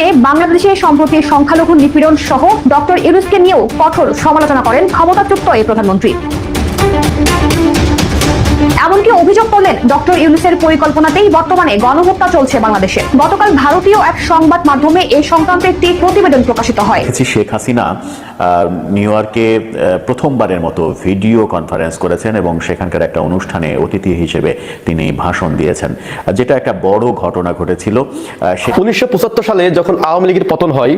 বর্তমানে বাংলাদেশে সম্প্রতি সংখ্যালঘু নিপীড়ন সহ ডক্টর ইউনূসকে নিয়েও কঠোর সমালোচনা করেন ক্ষমতাচ্যুত এই প্রধানমন্ত্রী। এমনকি অভিযোগ করলেন ডক্টর ইউনূসের পরিকল্পনাতেই বর্তমানে গণহত্যা চলছে বাংলাদেশে। গতকাল ভারতীয় এক সংবাদ মাধ্যমে এই সংক্রান্ত একটি প্রতিবেদন প্রকাশিত হয়। শেখ হাসিনা নিউ ইয়র্কে প্রথমবারের মতো ভিডিও কনফারেন্স করেছেন এবং সেখানকার একটা অনুষ্ঠানে অতিথি হিসেবে তিনি ভাষণ দিয়েছেন, যেটা একটা বড় ঘটনা ঘটেছিল। 1975 সালে যখন আওয়ামী লীগের পতন হয়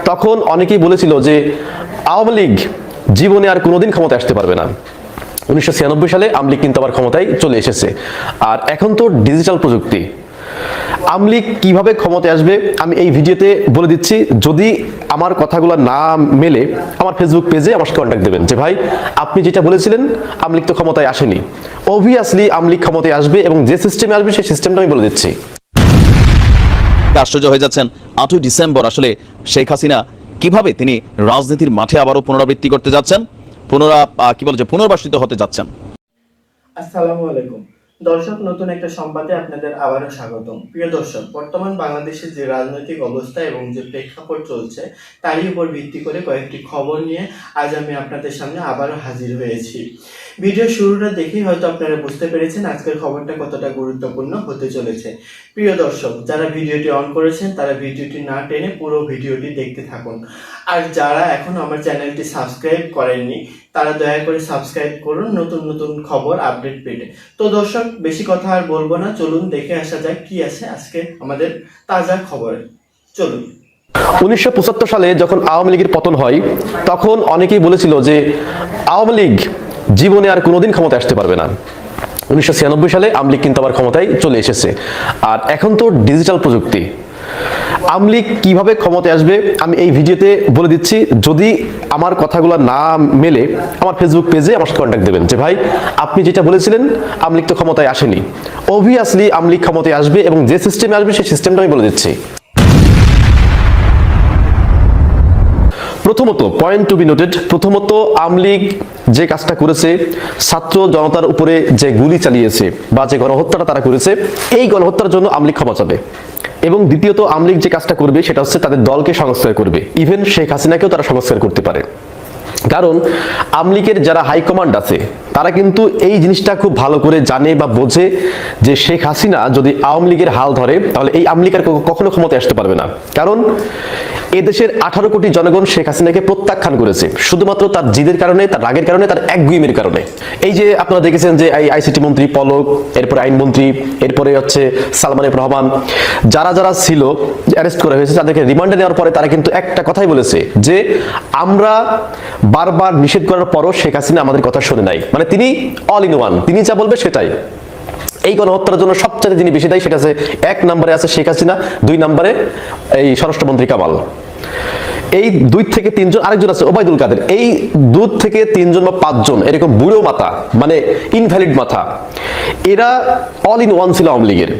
তখন অনেকেই বলেছিল যে আওয়ামী লীগ জীবনে আর কোনোদিন ক্ষমতায় আসতে পারবে না। 1996 সালে আওয়ামী লীগ কিন্তু আবার ক্ষমতায় চলে এসেছে। আর এখন তো ডিজিটাল প্রযুক্তি, আওয়ামী লীগ কিভাবে ক্ষমতায় আসবে আমি এই ভিডিওতে বলে দিচ্ছি। যদি আমার কথাগুলো না মেলে আমার ফেসবুক পেজে আমার সাথে কন্ট্যাক্ট দেবেন যে ভাই আপনি যেটা বলেছিলেন আওয়ামী লীগ তো ক্ষমতায় আসেনি। অবভিয়াসলি আওয়ামী লীগ ক্ষমতায় আসবে এবং যে সিস্টেমে আসবে সেই সিস্টেমটা আমি বলে দিচ্ছি। আশ্চর্য হয়ে যাচ্ছেন 8ই ডিসেম্বর আসলে শেখ হাসিনা কিভাবে তিনি রাজনীতির মাঠে আবারও পুনরাবৃত্তি করতে যাচ্ছেন, পুনর্বাসিত হতে যাচ্ছেন। আসসালামু আলাইকুম দর্শক, নতুন একটা সংবাদে আপনাদের আবারও স্বাগতম। প্রিয় দর্শক, বর্তমান বাংলাদেশের যে রাজনৈতিক অবস্থা এবং যে প্রেক্ষাপট চলছে তারই উপর ভিত্তি করে কয়েকটি খবর নিয়ে আজ আমি আপনাদের সামনে আবারও হাজির হয়েছি। ভিডিও শুরুটা দেখেই হয়তো আপনারা বুঝতে পেরেছেন আজকের খবরটা কতটা গুরুত্বপূর্ণ হতে চলেছে। প্রিয় দর্শক, যারা ভিডিওটি অন করেছেন তারা ভিডিওটি না টেনে পুরো ভিডিওটি দেখতে থাকুন। আর যারা এখনো আমার চ্যানেলটি সাবস্ক্রাইব করেননি তারা দয়া করে সাবস্ক্রাইব করুন নতুন নতুন খবর আপডেট পেতে। তো দর্শক, বেশি কথা আর বলবো না, চলুন দেখে আসা যাক কি আছে আজকে আমাদের তাজা খবরে। চলুন। 1975 সালে যখন আওয়ামী লীগের পতন হয় তখন অনেকেই বলেছিল যে আওয়ামী লীগ জীবনে আর কোনোদিন ক্ষমতায় আসতে পারবে না। 1996 সালে আওয়ামী লীগ কিন্তু আবার ক্ষমতায় চলে এসেছে। আর এখন তো ডিজিটাল প্রযুক্তি, আওয়ামী লীগ কিভাবে ক্ষমতায় আসবে আমি এই ভিডিওতে বলে দিচ্ছি। যদি আমার কথাগুলো না মেলে আমার ফেসবুক পেজে আমার সাথে কন্ট্যাক্ট দেবেন যে ভাই আপনি যেটা বলেছিলেন আওয়ামী লীগ তো ক্ষমতায় আসেনি। অবভিয়াসলি আওয়ামী লীগ ক্ষমতায় আসবে এবং যে সিস্টেমে আসবে সেই সিস্টেমটা আমি বলে দিচ্ছি। প্রথমত, পয়েন্ট টু বি নোটেড, প্রথমত আওয়ামী লীগ যে কাজটা করেছে, ছাত্র জনতার উপরে যে গুলি চালিয়েছে বা যে গণহত্যাটা তারা করেছে, এই গণহত্যার জন্য আওয়ামী লীগ ক্ষমা চাবে। এবং দ্বিতীয়ত আওয়ামী লীগ যে কাজটা করবে সেটা হচ্ছে তাদের দলকে সংস্কার করবে। ইভেন শেখ হাসিনাকেও তারা সংস্কার করতে পারে, কারণ আওয়ামী লীগের যারা হাইকমান্ড আছে তারা কিন্তু এই জিনিসটা খুব ভালো করে জানে বা বোঝে যে শেখ হাসিনা যদি আওয়ামী লীগের হাল ধরে তাহলে এই আওয়ামী লীগ আর কখনো ক্ষমতায় আসতে পারবে না। কারণ এদেশের 18 কোটি জনগণ শেখ হাসিনাকে প্রত্যাখ্যান করেছে শুধুমাত্র তার জিদের কারণে, তার রাগের কারণে, তার একগুইমের কারণে। এই যে আপনারা দেখেছেন যে আইসিটি মন্ত্রী পলক, এরপরে আইনমন্ত্রী, এরপরে হচ্ছে সালমান এফ রহমান, যারা যারা ছিল অ্যারেস্ট করা হয়েছে তাদেরকে রিমান্ডে নেওয়ার পরে তারা কিন্তু একটা কথাই বলেছে যে আমরা বারবার নিষেধ করার পরও শেখ হাসিনা আমাদের কথা শুনে নাই। মানে তিনি অল ইন ওয়ান, তিনি যা বলবে সেটাই। এই গণহত্যার জন্য সবচেয়ে যিনি বেশি দায়ী সেটা আছে 1 নম্বরে আছে শেখ হাসিনা, 2 নম্বরে এই স্বরাষ্ট্রমন্ত্রী কামাল, এই 2 থেকে 3 জন, আরেকজন আছে ওবায়দুল কাদের। এই 2 থেকে 3 জন বা 5 জন এরকম বুড়ো মাথা, মানে ইনভ্যালিড মাথা, এরা অল ইন ওয়ান ছিল আওয়ামী লীগের।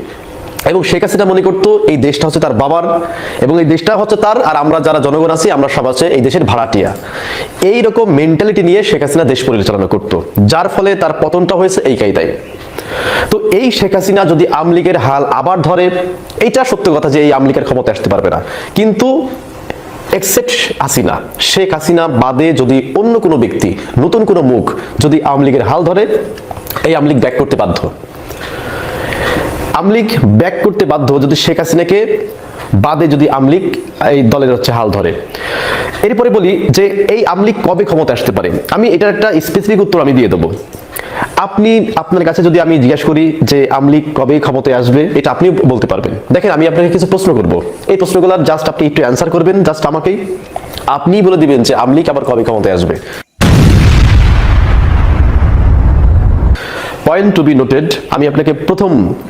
এবং শেখ হাসিনা মনে করতো এই দেশটা হচ্ছে তার বাবার এবং এই দেশটা হচ্ছে তার, আর আমরা যারা জনগণ আছি আমরা সব আছে এই দেশের ভাড়াটিয়া। এইরকম মেন্টালিটি নিয়ে শেখ হাসিনা দেশ পরিচালনা করতো, যার ফলে তার পতনটা হয়েছে এই কায়দায়। তো এই শেখ হাসিনা যদি আওয়ামী লীগের হাল আবার ধরে, এইটা সত্য কথা যে এই আওয়ামী লীগের ক্ষমতায় আসতে পারবে না, কিন্তু এক্সেপ্ট হাসিনা, শেখ হাসিনা বাদে যদি অন্য কোনো ব্যক্তি, নতুন কোনো মুখ যদি আওয়ামী লীগের হাল ধরে, এই আওয়ামী লীগ ব্যাক করতে বাধ্য। আওয়ামী লীগ ব্যাক করতে বাধ্য যদি শেখ হাসিনাকে বাদে যদি আওয়ামী লীগ এই দলের হচ্ছে হাল ধরে। এরপরে বলি যে এই আওয়ামী লীগ কবে ক্ষমতা আসতে পারে, আমি এটার একটা স্পেসিফিক উত্তর আমি দিয়ে দেবো। আপনি আপনার কাছে যদি আমি জিজ্ঞাসা করি যে আওয়ামী লীগ কবে ক্ষমতায় আসবে, এটা আপনি বলতে পারবেন। দেখেন, আমি আপনাকে কিছু প্রশ্ন করব, এই প্রশ্নগুলোর জাস্ট আপনি একটু অ্যান্সার করবেন, জাস্ট আমাকেই আপনি বলে দিবেন যে আওয়ামী লীগ আবার কবে ক্ষমতায় আসবে। পয়েন্ট টু বি নোটেড, আমি আপনাকে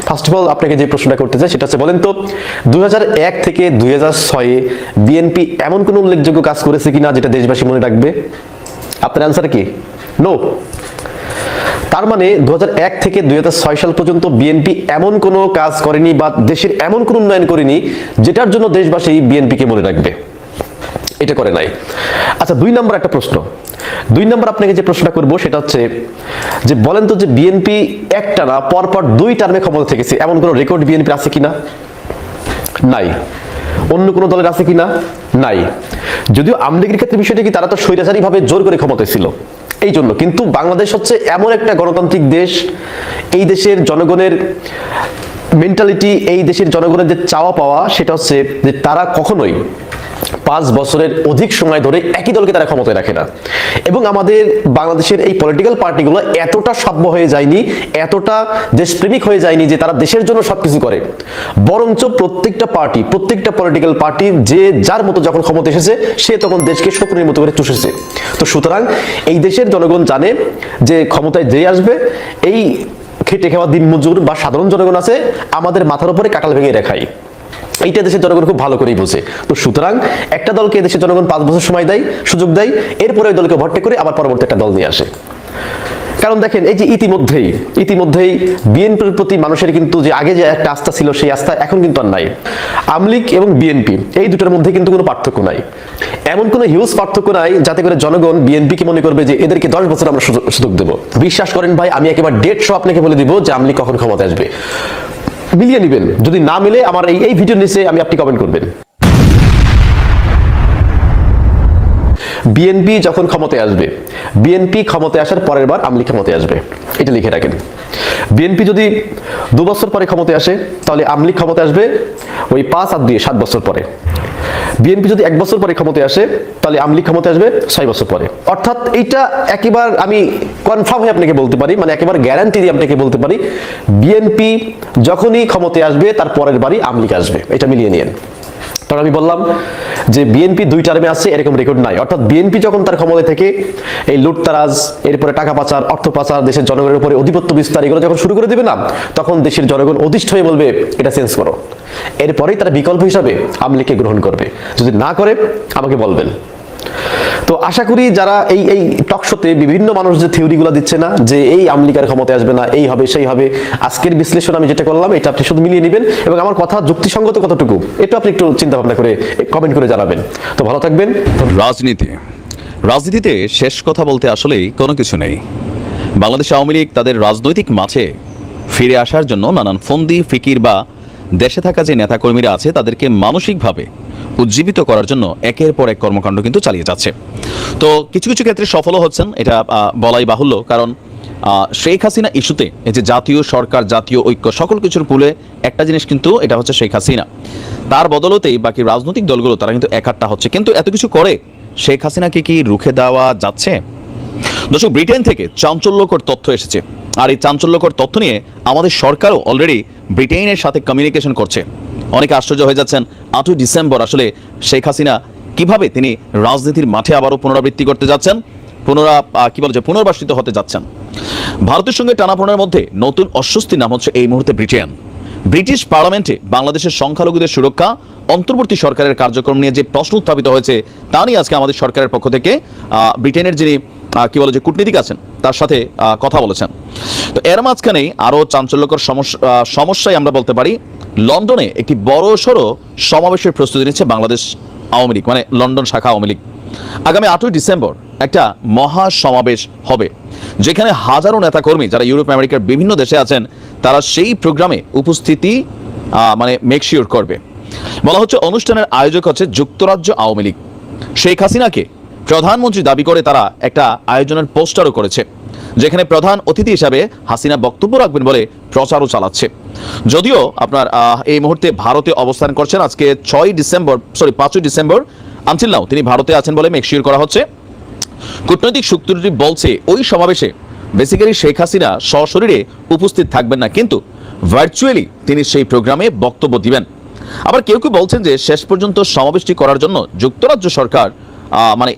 ফার্স্ট অফ অল আপনাকে যে প্রশ্নটা করতে চাই সেটা হচ্ছে, বলেন তো 2001 থেকে 2006 বিএনপি এমন কোন উল্লেখযোগ্য কাজ করেছে কিনা যেটা দেশবাসী মনে রাখবে? আপনার অ্যান্সার কি? নো। তার মানে 2001 থেকে 2006 সাল পর্যন্ত বিএনপি এমন কোনো কাজ করেনি বা দেশের এমন কোনো উন্নয়ন করেনি যেটার জন্য দেশবাসী বিএনপিকে মনে রাখবে, এটা করে নাই। আচ্ছা, 2 নম্বর একটা প্রশ্ন, 2 নম্বর আপনাকে যে প্রশ্নটা করবো সেটা হচ্ছে যে বলেন তো যে বিএনপি একটানা পরপর 2 টার্মে ক্ষমতা থেকেছে এমন কোনো রেকর্ড বিএনপি আছে কিনা? নাই। অন্য কোনো দলের আছে কিনা? নাই। যদিও আওয়ামী লীগের ক্ষেত্রে বিষয়টা কি, তারা তো স্বৈরাচারী ভাবে জোর করে ক্ষমতায় ছিল, এই জন্য। কিন্তু বাংলাদেশ হচ্ছে এমন একটা গণতান্ত্রিক দেশ, এই দেশের জনগণের মেন্টালিটি, এই দেশের জনগণের যে চাওয়া পাওয়া, সেটা হচ্ছে যে তারা কখনোই 5 বছরের অধিক সময় ধরে একই দলকে তারা ক্ষমতায় রাখে না। এবং আমাদের বাংলাদেশের এই পলিটিক্যাল পার্টিগুলো এতটা সভ্য হয়ে যায়নি, এতটা দেশপ্রেমিক হয়ে যায়নি যে তারা দেশের জন্য সবকিছু করে। বরঞ্চ প্রত্যেকটা পার্টি, প্রত্যেকটা পলিটিক্যাল পার্টি যে যার মতো যখন ক্ষমতা এসেছে, সে তখন দেশকে শকুনের মতো করে চুষেছে। তো সুতরাং এই দেশের জনগণ জানে যে ক্ষমতায় যে আসবে, এই খেটে খাওয়া দিনমজুর বা সাধারণ জনগণ আছে, আমাদের মাথার উপরে কাঁঠাল ভেঙে রেখায়। এইটা দেশের জনগণ খুব ভালো করেই বোঝে। তো সুতরাং একটা দলকে দেশের জনগণ 5 বছর সময় দেয়, সুযোগ দেয়, এরপরে ওই দলকে ভর্তি করে আবার পরবর্তী একটা দল নিয়ে আসে। কারণ দেখেন, এই যে ইতিমধ্যেই বিএনপির প্রতি মানুষের কিন্তু যে আগে যে একটা আস্থা ছিল, সেই আস্থা এখন কিন্তু আর নাই। আওয়ামী লীগ এবং বিএনপি এই দুটোর মধ্যে কিন্তু কোনো পার্থক্য নাই, এমন কোনো হিউজ পার্থক্য নাই যাতে করে জনগণ বিএনপিকে মনে করবে যে এদেরকে 10 বছর আমরা সুযোগ দেবো। বিশ্বাস করেন ভাই, আমি একেবারে ডেট সহ আপনাকে বলে দিব যে আওয়ামী লীগ কখন ক্ষমতা আসবে। মিলিয়ে নেবেন, যদি না মিলে আমার এই ভিডিওর নিচে আপনি কমেন্ট করবেন। বিএনপি যখন ক্ষমতায় আসবে, বিএনপি ক্ষমতায় আসার পরের বার আওয়ামী লীগ ক্ষমতায় আসবে, এটা লিখে রাখেন। বিএনপি যদি 2 বছর পরে ক্ষমতায় আসে, তাহলে আওয়ামী লীগ ক্ষমতায় আসবে ওই 5 আর 2 7 বছর পরে। বিএনপি যদি 1 বছর পরে ক্ষমতায় আসে, তাহলে আওয়ামী লীগ ক্ষমতায় আসবে 6 বছর পরে। অর্থাৎ এইটা একেবারে আমি কনফার্ম হয়ে আপনাকে বলতে পারি, মানে একেবারে গ্যারান্টি দিয়ে আপনাকে বলতে পারি, বিএনপি যখনই ক্ষমতায় আসবে তার পরের বারই আওয়ামী লীগ আসবে। এটা মিলিয়ে নিন। কারণ আমি বললাম যে বিএনপি 2 টার্মে আছে, এরকম রেকর্ড নাই। অর্থাৎ বিএনপি যখন তার ক্ষমতা থেকে এই লুটতারাজ, এরপরে টাকা পাচার, অর্থ পাচার, দেশের জনগণের উপরে আধিপত্য বিস্তার, এগুলো যখন শুরু করে দিবে না, তখন দেশের জনগণ অধিষ্ঠ হয়ে বলবে এটা চেঞ্জ করো। এরপরেই তারা বিকল্প হিসাবে আওয়ামী লীগকে গ্রহণ করবে। যদি না করে আমাকে বলবেন। তো আশা করি যারা এই টক শোতে বিভিন্ন মানুষ যে থিওরিগুলো দিচ্ছে না, যে এই আওয়ামী লীগের ক্ষমতায় আসবে না, এই হবে সেই হবে, আজকের বিশ্লেষণ আমি যেটা করলাম এটা আপনি শুধু মিলিয়ে নেবেন, এবং আমার কথা যুক্তিসঙ্গত কতটুকু এটা আপনি একটু চিন্তা ভাবনা করে কমেন্ট করে জানাবেন। তো ভালো থাকবেন। রাজনীতিতে শেষ কথা বলতে আসলেই কোনো কিছু নেই। বাংলাদেশ আওয়ামী লীগ তাদের রাজনৈতিক মাঠে ফিরে আসার জন্য নানান ফন্দি ফিকির বা দেশে থাকা যে নেতাকর্মীরা আছে তাদেরকে মানসিকভাবে উজ্জীবিত করার জন্য একের পর এক কর্মকাণ্ড কিন্তু চালিয়ে যাচ্ছে। তো কিছু কিছু ক্ষেত্রে সফলও হচ্ছেন, এটা বলাই বাহুল্য। কারণ শেখ হাসিনা ইস্যুতে এই যে জাতীয় সরকার, জাতীয় ঐক্য, সকল কিছুর মূলে একটা জিনিস কিন্তু এটা হচ্ছে শেখ হাসিনা। তার বদলতেই বাকি রাজনৈতিক দলগুলো তারা কিন্তু একাট্টা হচ্ছে। কিন্তু এত কিছু করে শেখ হাসিনাকে কি রুখে দেওয়া যাচ্ছে? দর্শক, ব্রিটেন থেকে চাঞ্চল্যকর তথ্য এসেছে, আর এই চাঞ্চল্যকর তথ্য নিয়ে আমাদের সরকারও অলরেডি ব্রিটেনের সাথে কমিউনিকেশন করছে। অনেকে আশ্চর্য হয়ে যাচ্ছেন, 8 ডিসেম্বর আসলে শেখ হাসিনা কিভাবে তিনি রাজনীতির মাঠে আবারও পুনরাবৃত্তি করতে যাচ্ছেন, পুনর্বাসিত হতে যাচ্ছেন। ভারতের সঙ্গে টানাপোড়েনের মধ্যে নতুন অস্বস্তির নাম হচ্ছে এই মুহূর্তে ব্রিটেন। ব্রিটিশ পার্লামেন্টে বাংলাদেশের সংখ্যালঘুদের সুরক্ষা, অন্তর্বর্তী সরকারের কার্যক্রম নিয়ে যে প্রশ্ন উত্থাপিত হয়েছে তা নিয়ে আজকে আমাদের সরকারের পক্ষ থেকে ব্রিটেনের যিনি কূটনীতিক আছেন তার সাথে কথা বলেছেন। তো এর মাঝখানেই আরো চাঞ্চল্যকর সমস্যায় আমরা বলতে পারি, লন্ডনে একটি বড় সড়ো সমাবেশের প্রস্তুতি নিচ্ছে বাংলাদেশ আওয়ামী লীগ, মানে লন্ডন শাখা আওয়ামী লীগ। আগামী 8 ডিসেম্বর একটা মহা সমাবেশ হবে, যেখানে হাজারো নেতাকর্মী যারা ইউরোপ আমেরিকার বিভিন্ন দেশে আছেন তারা সেই প্রোগ্রামে উপস্থিতি মেকশিওর করবে। বলা হচ্ছে অনুষ্ঠানের আয়োজক হচ্ছে যুক্তরাজ্য আওয়ামী লীগ। শেখ হাসিনাকে প্রধানমন্ত্রী দাবি করে তারা একটা আয়োজনের পোস্টারও করেছে, যেখানে প্রধান অতিথি হিসাবে হাসিনা বক্তব্য রাখবেন বলে প্রচারও চালাচ্ছে। যদিও আপনার এই মুহূর্তে ভারতে অবস্থান করছেন, আজকে 5 ডিসেম্বর আনটিল নাও তিনি ভারতে আছেন বলে মেকশিওর করা হচ্ছে। কূটনৈতিক সূত্রটি বলছে ওই সমাবেশে বেসিক্যালি শেখ হাসিনা সশরীরে উপস্থিত থাকবেন না, কিন্তু ভার্চুয়ালি তিনি সেই প্রোগ্রামে বক্তব্য দিবেন। আবার কেউ কেউ বলছেন যে শেষ পর্যন্ত সমাবেশটি করার জন্য যুক্তরাজ্য সরকার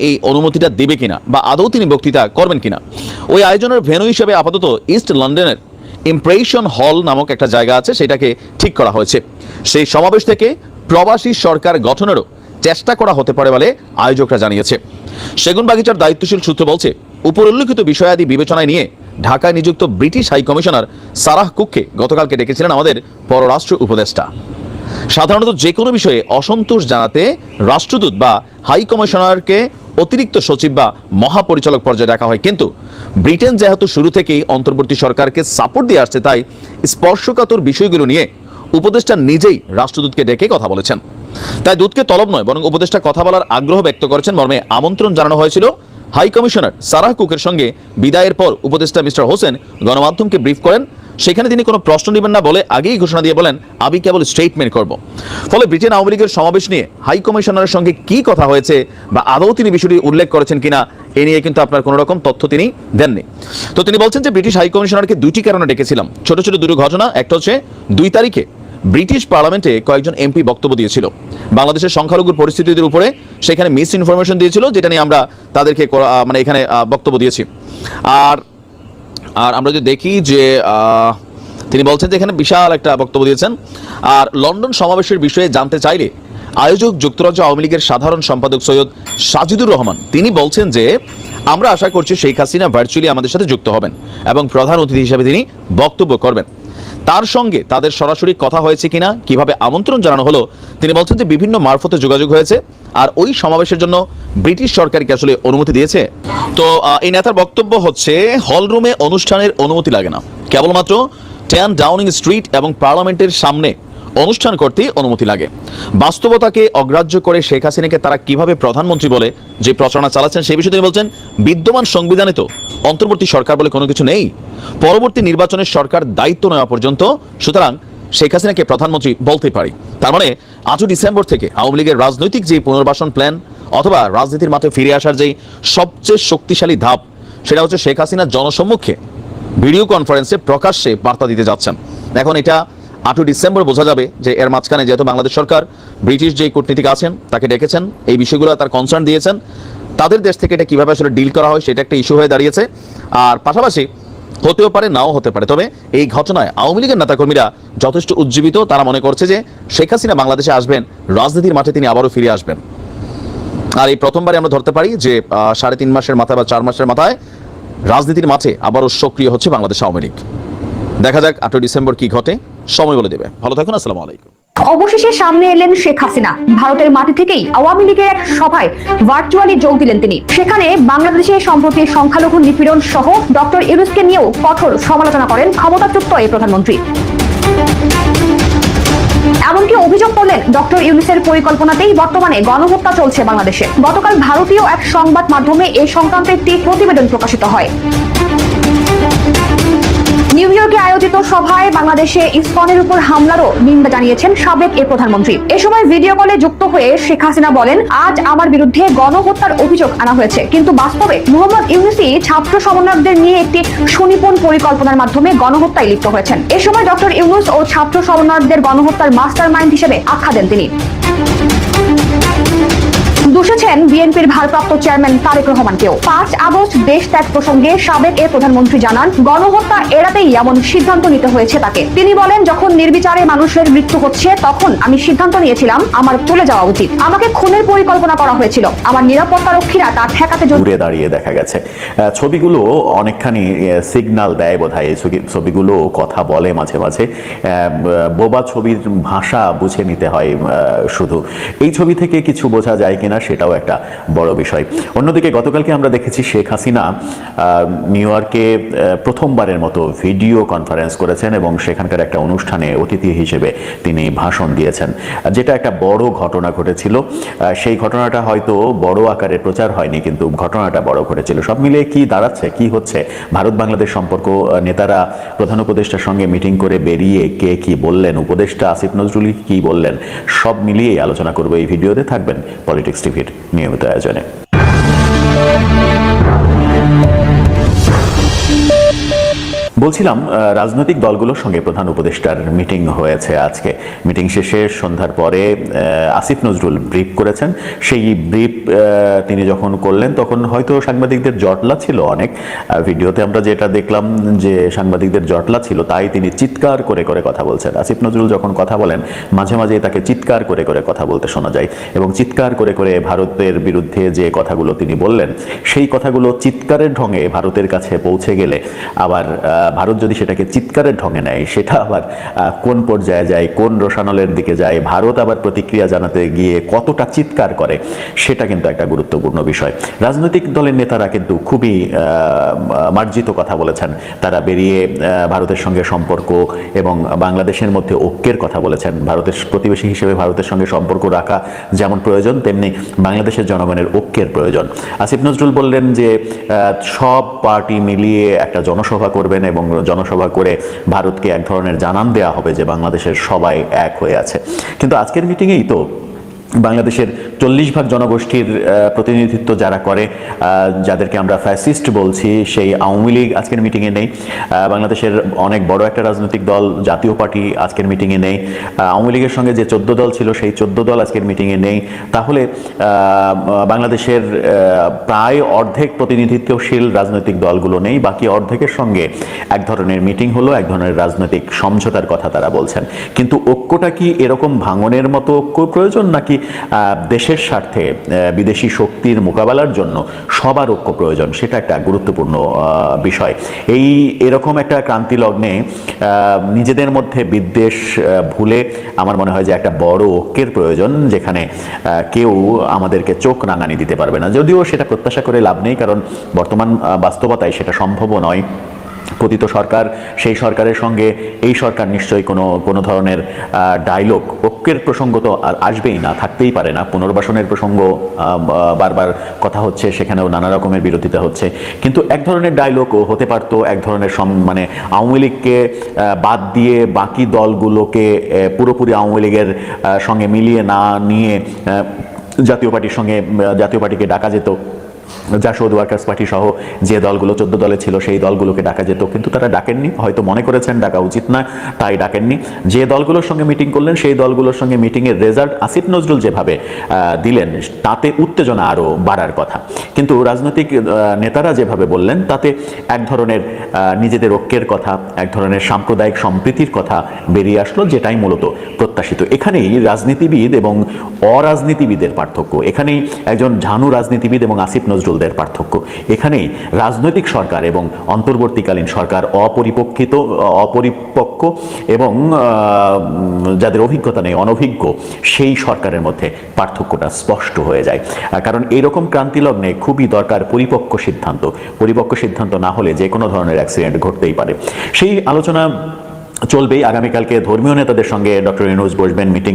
এই অনুমতিটা দেবে কিনা, বা আদৌ তিনি বক্তৃতা করবেন কিনা। ওই আয়োজনের ভেন্যু হিসেবে আপাতত ইস্ট লন্ডনের ইমপ্রেশন হল নামক একটা জায়গা আছে, সেটাকে ঠিক করা হয়েছে। সেই সমাবেশ থেকে প্রবাসী সরকার গঠনেরও চেষ্টা করা হতে পারে বলে আয়োজকরা জানিয়েছে। সেগুনবাগিচার দায়িত্বশীল সূত্র বলছে, উপর উল্লেখিত বিষয়াদি বিবেচনায় নিয়ে ঢাকায় নিযুক্ত ব্রিটিশ হাই কমিশনার সারাহ কুককে গতকালকে ডেকেছিলেন আমাদের পররাষ্ট্র উপদেষ্টা। সাধারণত যে কোনো বিষয়ে অসন্তোষ জানাতে রাষ্ট্রদূত বা হাই কমিশনারকে অতিরিক্ত সচিব বা মহাপরিচালক পর্যায়ে ডাকা হয়, কিন্তু ব্রিটেন যেহেতু শুরু থেকেই অন্তর্বর্তী সরকারকে সাপোর্ট দিয়ে আসছে, তাই স্পর্শকাতর বিষয়গুলো নিয়ে উপদেষ্টা নিজেই রাষ্ট্রদূতকে ডেকে কথা বলেছেন। তাই দূতকে তলব নয় বরং উপদেষ্টা কথা বলার আগ্রহ ব্যক্ত করেছেন মর্মে আমন্ত্রণ জানানো হয়েছিল হাই কমিশনার সারাহ কুকের সঙ্গে বিদায়ের পর উপদেষ্টা মিস্টার হোসেন গণমাধ্যমকে ব্রিফ করেন। সেখানে তিনি কোনো প্রশ্ন নেবেন না বলে আগেই ঘোষণা দিয়ে বলেন, আমি কেবল স্টেটমেন্ট করব। ফলে ব্রিটেন আওয়ামী লীগের সমাবেশ নিয়ে হাই কমিশনারের সঙ্গে কি কথা হয়েছে বা আদৌ তিনি বিষয়টি উল্লেখ করেছেন কিনা এ নিয়ে কিন্তু আপনার কোনো রকম তথ্য তিনি দেননি। তো তিনি বলছেন যে ব্রিটিশ হাই কমিশনারকে দুইটি কারণে ডেকেছিলাম, ছোট ছোট দুটো ঘটনা। একটা হচ্ছে 2 তারিখে ব্রিটিশ পার্লামেন্টে কয়েকজন এমপি বক্তব্য দিয়েছিল বাংলাদেশের সংখ্যালঘুর পরিস্থিতির উপরে, সেখানে মিস ইনফরমেশন দিয়েছিল, যেটা নিয়ে আমরা তাদেরকে মানে এখানে বক্তব্য দিয়েছি। আর আমরা যদি দেখি যে তিনি বলছেন যে এখানে বিশাল একটা বক্তব্য দিয়েছেন। আর লন্ডন সমাবেশের বিষয়ে জানতে চাইলে আয়োজক যুক্তরাজ্য আওয়ামী লীগের সাধারণ সম্পাদক সৈয়দ সাজিদুর রহমান তিনি বলছেন যে আমরা আশা করছি শেখ হাসিনা ভার্চুয়ালি আমাদের সাথে যুক্ত হবেন এবং প্রধান অতিথি হিসেবে তিনি বক্তব্য করবেন। তার সঙ্গে তাদের সরাসরি কথা হয়েছে কিনা, কিভাবে আমন্ত্রণ জানানো হলো, তিনি বলছেন যে বিভিন্ন মারফতে যোগাযোগ হয়েছে। আর ওই সমাবেশের জন্য ব্রিটিশ সরকারকে আসলে অনুমতি দিয়েছে। তো এই নেতার বক্তব্য হচ্ছে হলরুমে অনুষ্ঠানের অনুমতি লাগে না, কেবলমাত্র 10 ডাউনিং স্ট্রিট এবং পার্লামেন্টের সামনে অনুষ্ঠান করতে অনুমতি লাগে। বাস্তবতাকে অগ্রাহ্য করে শেখ হাসিনাকে তারা কিভাবে প্রধানমন্ত্রী বলে যে প্রচারণা চালাচ্ছেন সেই বিষয়ে তিনি বলছেন, বিদ্যমান সংবিধানে তো অন্তর্বর্তী সরকার বলে কোনো কিছু নেই, পরবর্তী নির্বাচনের সরকার দায়িত্ব নেওয়া পর্যন্ত, সুতরাং শেখ হাসিনাকে প্রধানমন্ত্রী বলতে পারি। তার মানে 8 ডিসেম্বর থেকে আওয়ামী লীগের রাজনৈতিক যে পুনর্বাসন প্ল্যান অথবা রাজনীতির মাঠে ফিরে আসার যে সবচেয়ে শক্তিশালী ধাপ, সেটা হচ্ছে শেখ হাসিনা জনসম্মুখে ভিডিও কনফারেন্সে প্রকাশ্যে বার্তা দিতে যাচ্ছেন। এখন এটা 8 ডিসেম্বর বোঝা যাবে যে এর মাঝখানে যেহেতু বাংলাদেশ সরকার ব্রিটিশ যে কূটনীতিক আছেন তাকে ডেকেছেন, এই বিষয়গুলো তার কনসার্ন দিয়েছেন, তাদের দেশ থেকে এটা কিভাবে আসলে ডিল করা হয় সেটা একটা ইস্যু হয়ে দাঁড়িয়েছে। আর পাশাপাশি হতেও পারে, নাও হতে পারে, তবে এই ঘটনায় আওয়ামী লীগের নেতাকর্মীরা যথেষ্ট উজ্জীবিত। তারা মনে করছে যে শেখ হাসিনা বাংলাদেশে আসবেন, রাজনীতির মাঠে তিনি আবারও ফিরে আসবেন। আর এই প্রথমবারে আমরা ধরতে পারি যে 3.5 মাসের মাথায় বা 4 মাসের মাথায় রাজনীতির মাঠে আবারও সক্রিয় হচ্ছে বাংলাদেশ আওয়ামী লীগ। দেখা যাক 8 ডিসেম্বর কি ঘটে, সময় বলে দেবে। ভালো থাকুন, আসসালামু আলাইকুম। অবশেষে সামনে এলেন শেখ হাসিনা। ভারতের মাটি থেকেই আওয়ামী লীগের এক সভায় ভার্চুয়ালি যোগ দিলেন তিনি। সেখানে বাংলাদেশে সম্প্রতি সংখ্যালঘু নিপীড়ন সহ ডক্টর ইউনূসকে নিয়েও কঠোর সমালোচনা করেন ক্ষমতাচ্যুত এই প্রধানমন্ত্রী। এমনকি অভিযোগ করলেন ডক্টর ইউনূসের পরিকল্পনাতেই বর্তমানে গণহত্যা চলছে বাংলাদেশে। গতকাল ভারতীয় এক সংবাদ মাধ্যমে এই সংক্রান্ত একটি প্রতিবেদন প্রকাশিত হয়। নিউ ইয়র্কে আয়োজিত সভায় বাংলাদেশে ইসকনের উপর হামলারও নিন্দা জানিয়েছেন সাবেক এই প্রধানমন্ত্রী। এ সময় ভিডিও কলে যুক্ত হয়ে শেখ হাসিনা বলেন, আজ আমার বিরুদ্ধে গণহত্যার অভিযোগ আনা হয়েছে, কিন্তু বাস্তবে মোহাম্মদ ইউনূসই ছাত্র সমন্বয়কদের নিয়ে একটি সুনিপুণ পরিকল্পনার মাধ্যমে গণহত্যায় লিপ্ত হয়েছেন। এ সময় ডক্টর ইউনূস ও ছাত্র সমন্বয়কদের গণহত্যার মাস্টার মাইন্ড হিসেবে আখ্যা দেন তিনি। দোষেছেন বিএনপির ভারপ্রাপ্ত চেয়ারম্যান তারেক রহমানকেও। 5 আগস্ট দেশ ত্যাগ প্রসঙ্গে সাবেক এ প্রধানমন্ত্রী জানান, গণহত্যা এড়াতেই এমন সিদ্ধান্ত নিতে হয়েছে তাকে। তিনি বলেন, যখন নির্বিচারে মানুষের মৃত্যু হচ্ছে তখন আমি সিদ্ধান্ত নিয়েছিলাম আমার চলে যাওয়া উচিত। আমাকে খুনের পরিকল্পনা করা হয়েছিল, আমার নিরাপত্তা রক্ষীরা তা ঠেকাতে দূরে দাঁড়িয়ে দেখা গেছে। ছবিগুলো অনেকখানি সিগন্যাল দেয় বোধহয়। এই ছবিগুলো কথা বলে মাঝে মাঝে, বোবা ছবির ভাষা বুঝে নিতে হয় শুধু। এই ছবি থেকে কিছু বোঝা যায় কিনা সেটাও একটা বড় বিষয়। অন্যদিকে গতকালকে আমরা দেখেছি শেখ হাসিনা নিউ ইয়র্কে প্রথমবারের মতো ভিডিও কনফারেন্স করেছেন এবং সেখানকার একটা অনুষ্ঠানে অতিথি হিসেবে তিনি ভাষণ দিয়েছেন, যেটা একটা বড় ঘটনা ঘটেছিল। সেই ঘটনাটা হয়তো বড় আকারে প্রচার হয়নি, কিন্তু ঘটনাটা বড় ঘটেছিল। সব মিলিয়ে কি দাঁড়াচ্ছে, কি হচ্ছে, ভারত বাংলাদেশ সম্পর্ক নেতারা প্রধান উপদেষ্টার সঙ্গে মিটিং করে বেরিয়ে কে কি বললেন, উপদেষ্টা আসিফ নজরুল কি বললেন, সব মিলিয়ে আলোচনা করবো এই ভিডিওতে। থাকবেন পলিটিক্স টিভির নিয়মিত আয়োজনে। বলছিলাম রাজনৈতিক দলগুলোর সঙ্গে প্রধান উপদেষ্টার মিটিং হয়েছে আজকে। মিটিং শেষে সন্ধ্যার পরে আসিফ নজরুল ব্রিফ করেছেন। সেই ব্রিফ তিনি যখন করলেন তখন হয়তো সাংবাদিকদের জটলা ছিল অনেক। ভিডিওতে আমরা যেটা দেখলাম যে সাংবাদিকদের জটলা ছিল, তাই তিনি চিৎকার করে করে কথা বলছেন। আসিফ নজরুল যখন কথা বলেন মাঝে মাঝে তাকে চিৎকার করে করে কথা বলতে শোনা যায়, এবং চিৎকার করে করে ভারতের বিরুদ্ধে যে কথাগুলো তিনি বললেন সেই কথাগুলো চিৎকারের ঢঙে ভারতের কাছে পৌঁছে গেলে আবার ভারত যদি সেটাকে চিৎকারের ঢঙে নেয়, সেটা আবার কোন পর্যায়ে যায়, কোন রোশানলের দিকে যায়, ভারত আবার প্রতিক্রিয়া জানাতে গিয়ে কতটা চিৎকার করে, সেটা কিন্তু একটা গুরুত্বপূর্ণ বিষয়। রাজনৈতিক দলের নেতারা কিন্তু খুবই মার্জিত কথা বলেছেন। তারা বেরিয়ে ভারতের সঙ্গে সম্পর্ক এবং বাংলাদেশের মধ্যে ঐক্যের কথা বলেছেন। ভারতের প্রতিবেশী হিসেবে ভারতের সঙ্গে সম্পর্ক রাখা যেমন প্রয়োজন, তেমনি বাংলাদেশের জনগণের ঐক্যের প্রয়োজন। আসিফ নজরুল বললেন যে সব পার্টি মিলিয়ে একটা জনসভা করবেন এবং জনসভা করে ভারতকে এক ধরনের জানান দেওয়া হবে যে বাংলাদেশের সবাই এক হয়ে আছে। কিন্তু আজকের মিটিংয়েই তো বাংলাদেশের 40% জনগোষ্ঠীর প্রতিনিধিত্ব যারা করে, যাদেরকে আমরা ফ্যাসিস্ট বলছি, সেই আওয়ামী লীগ আজকের মিটিংয়ে নেই। বাংলাদেশের অনেক বড় একটা রাজনৈতিক দল জাতীয় পার্টি আজকের মিটিংয়ে নেই। আওয়ামী লীগের সঙ্গে যে 14 দল ছিল সেই 14 দল আজকের মিটিংয়ে নেই। তাহলে বাংলাদেশের প্রায় অর্ধেক প্রতিনিধিত্বশীল রাজনৈতিক দলগুলো নেই, বাকি অর্ধেকের সঙ্গে এক ধরনের মিটিং হলো, এক ধরনের রাজনৈতিক সমঝোতার কথা তারা বলছেন। কিন্তু ঐক্যটা কি এরকম ভাঙনের মতো ঐক্য প্রয়োজন, নাকি দেশের স্বার্থে বিদেশি শক্তির মোকাবেলার জন্য সবার ঐক্য প্রয়োজন? সেটা একটা গুরুত্বপূর্ণ বিষয়। এরকম একটা ক্রান্তি লগ্নে নিজেদের মধ্যে বিদ্বেষ ভুলে আমার মনে হয় যে একটা বড় ঐক্যের প্রয়োজন, যেখানে কেউ আমাদেরকে চোখ রাঙানি দিতে পারবে না। যদিও সেটা প্রত্যাশা করে লাভ নেই, কারণ বর্তমান বাস্তবতায় সেটা সম্ভবও নয়। পতিত সরকার, সেই সরকারের সঙ্গে এই সরকার নিশ্চয়ই কোনো ধরনের ডায়লগ, ঐক্যের প্রসঙ্গ তো আর আসবেই না, থাকতেই পারে না। পুনর্বাসনের প্রসঙ্গ বারবার কথা হচ্ছে, সেখানেও নানা রকমের বিরোধিতা হচ্ছে। কিন্তু এক ধরনের ডায়লগও হতে পারতো, এক ধরনের মানে আওয়ামী লীগকে বাদ দিয়ে বাকি দলগুলোকে পুরোপুরি আওয়ামী লীগের সঙ্গে মিলিয়ে না নিয়ে জাতীয় পার্টিকে ডাকা যেত। জাসদ ওয়ার্কার্স পার্টি সহ যে দলগুলো 14 দলে ছিল সেই দলগুলোকে ডাকা যেত, কিন্তু তারা ডাকেননি। হয়তো মনে করেছেন ডাকা উচিত না, তাই ডাকেননি। যে দলগুলোর সঙ্গে মিটিং করলেন সেই দলগুলোর সঙ্গে মিটিংয়ের রেজাল্ট আসিফ নজরুল যেভাবে দিলেন, তাতে উত্তেজনা আরও বাড়ার কথা। কিন্তু রাজনৈতিক নেতারা যেভাবে বললেন, তাতে এক ধরনের নিজেদের ঐক্যের কথা, এক ধরনের সাম্প্রদায়িক সম্প্রীতির কথা বেরিয়ে আসলো, যেটাই মূলত প্রত্যাশিত। এখানেই রাজনীতিবিদ এবং অরাজনীতিবিদের পার্থক্য, এখানেই একজন ঝানু রাজনীতিবিদ এবং আসিফ নজরুলদের পার্থক্য। এখানেই রাজনৈতিক সরকার এবং অন্তর্বর্তীকালীন সরকার অপরিপক্ক এবং যাদের অভিজ্ঞতা নেই, অনভিজ্ঞ, সেই সরকারের মধ্যে পার্থক্যটা স্পষ্ট হয়ে যায়। কারণ এইরকম ক্রান্তি লগ্নে খুবই দরকার পরিপক্ক সিদ্ধান্ত না হলে যে কোনো ধরনের অ্যাক্সিডেন্ট ঘটতেই পারে। সেই আলোচনা চলবেই। আগামীকালকে ধর্মীয় নেতাদের সঙ্গে ডক্টর ইউনূস বসবেন, মিটিং